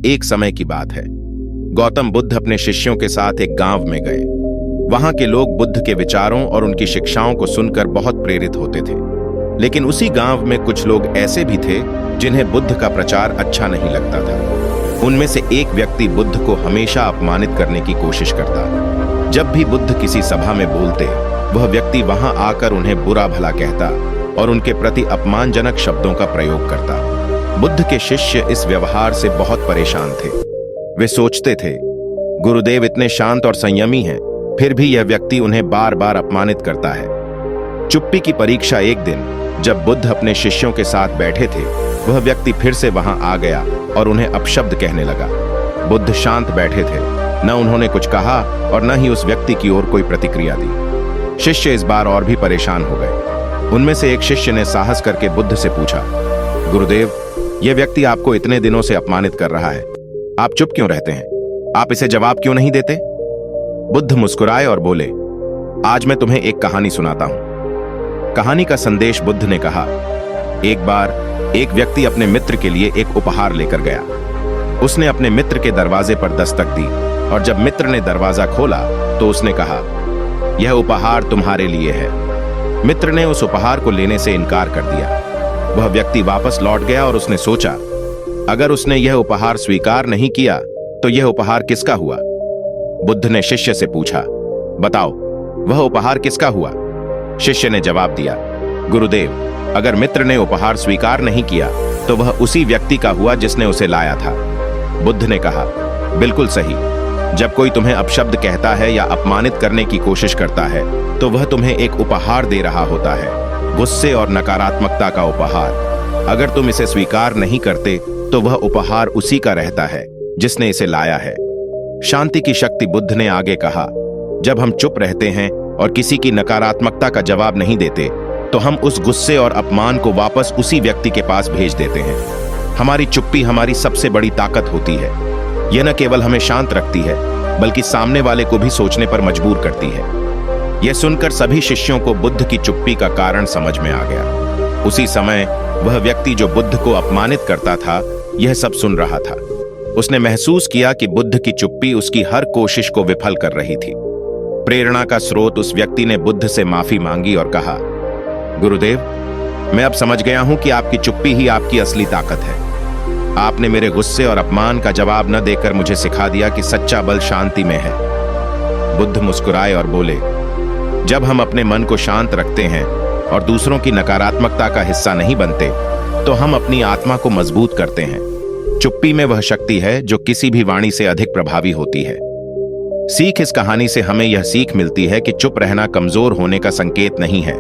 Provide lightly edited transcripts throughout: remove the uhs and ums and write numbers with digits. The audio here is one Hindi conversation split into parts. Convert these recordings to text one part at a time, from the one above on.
एक समय की बात है। गौतम बुद्ध अपने शिष्यों के साथ एक गांव में गए। वहां के लोग बुद्ध के विचारों और उनकी शिक्षाओं को सुनकर बहुत प्रेरित होते थे। लेकिन उसी गांव में कुछ लोग ऐसे भी थे जिन्हें बुद्ध का प्रचार अच्छा नहीं लगता था। उनमें से एक व्यक्ति बुद्ध को हमेशा अपमानित करने की कोशिश करता। जब भी बुद्ध किसी सभा में बोलते, वह व्यक्ति वहां आकर उन्हें बुरा भला कहता और उनके प्रति अपमानजनक शब्दों का प्रयोग करता। बुद्ध के शिष्य इस व्यवहार से बहुत परेशान थे। वे सोचते थे, गुरुदेव इतने शांत और संयमी हैं, फिर भी यह व्यक्ति उन्हें बार बार अपमानित करता है। चुप्पी की परीक्षा एक दिन जब बुद्ध अपने शिष्यों के साथ बैठे थे, वह व्यक्ति फिर से वहां आ गया और उन्हें अपशब्द कहने लगा। बुद्ध शांत बैठे थे, न उन्होंने कुछ कहा और न ही उस व्यक्ति की ओर कोई प्रतिक्रिया दी। शिष्य इस बार और भी परेशान हो गए। उनमें से एक शिष्य ने साहस करके बुद्ध से पूछा, गुरुदेव, यह व्यक्ति आपको इतने दिनों से अपमानित कर रहा है, आप चुप क्यों रहते हैं? आप इसे जवाब क्यों नहीं देते? बुद्ध मुस्कुराए और बोले, आज मैं तुम्हें एक कहानी सुनाता हूं। कहानी का संदेश बुद्ध ने कहा, एक बार एक व्यक्ति अपने मित्र के लिए एक उपहार लेकर गया। उसने अपने मित्र के दरवाजे पर दस्तक दी और जब मित्र ने दरवाजा खोला तो उसने कहा, यह उपहार तुम्हारे लिए है। मित्र ने उस उपहार को लेने से इनकार कर दिया। वह व्यक्ति वापस लौट गया और उसने सोचा, अगर उसने यह उपहार स्वीकार नहीं किया तो यह उपहार किसका हुआ? बुद्ध ने शिष्य से पूछा, बताओ, वह उपहार किसका हुआ? शिष्य ने जवाब दिया, गुरुदेव, अगर मित्र ने उपहार स्वीकार नहीं किया तो वह उसी व्यक्ति का हुआ जिसने उसे लाया था। बुद्ध ने कहा, बिल्कुल सही। जब कोई तुम्हें अपशब्द कहता है या अपमानित करने की कोशिश करता है तो वह तुम्हें एक उपहार दे रहा होता है, गुस्से और नकारात्मकता का उपहार। अगर तुम इसे स्वीकार नहीं करते तो वह उपहार उसी का रहता है जिसने इसे लाया है। शांति की शक्ति। बुद्ध ने आगे कहा, जब हम चुप रहते हैं और किसी की नकारात्मकता का जवाब नहीं देते तो हम उस गुस्से और अपमान को वापस उसी व्यक्ति के पास भेज देते हैं। हमारी चुप्पी हमारी सबसे बड़ी ताकत होती है। यह न केवल हमें शांत रखती है बल्कि सामने वाले को भी सोचने पर मजबूर करती है। यह सुनकर सभी शिष्यों को बुद्ध की चुप्पी का कारण समझ में आ गया। उसी समय वह व्यक्ति जो बुद्ध को अपमानित करता था, यह सब सुन रहा था। उसने महसूस किया कि बुद्ध की चुप्पी उसकी हर कोशिश को विफल कर रही थी। प्रेरणा का स्रोत उस व्यक्ति ने बुद्ध से माफी मांगी और कहा, गुरुदेव, मैं अब समझ गया हूं कि आपकी चुप्पी ही आपकी असली ताकत है। आपने मेरे गुस्से और अपमान का जवाब न देकर मुझे सिखा दिया कि सच्चा बल शांति में है। बुद्ध मुस्कुराए और बोले, जब हम अपने मन को शांत रखते हैं और दूसरों की नकारात्मकता का हिस्सा नहीं बनते तो हम अपनी आत्मा को मजबूत करते हैं। चुप्पी में वह शक्ति है जो किसी भी वाणी से अधिक प्रभावी होती है। सीख। इस कहानी से हमें यह सीख मिलती है कि चुप रहना कमजोर होने का संकेत नहीं है,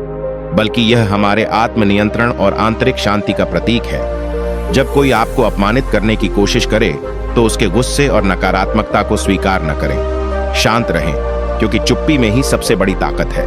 बल्कि यह हमारे आत्मनियंत्रण और आंतरिक शांति का प्रतीक है। जब कोई आपको अपमानित करने की कोशिश करे तो उसके गुस्से और नकारात्मकता को स्वीकार न करें। शांत रहें, क्योंकि चुप्पी में ही सबसे बड़ी ताकत है।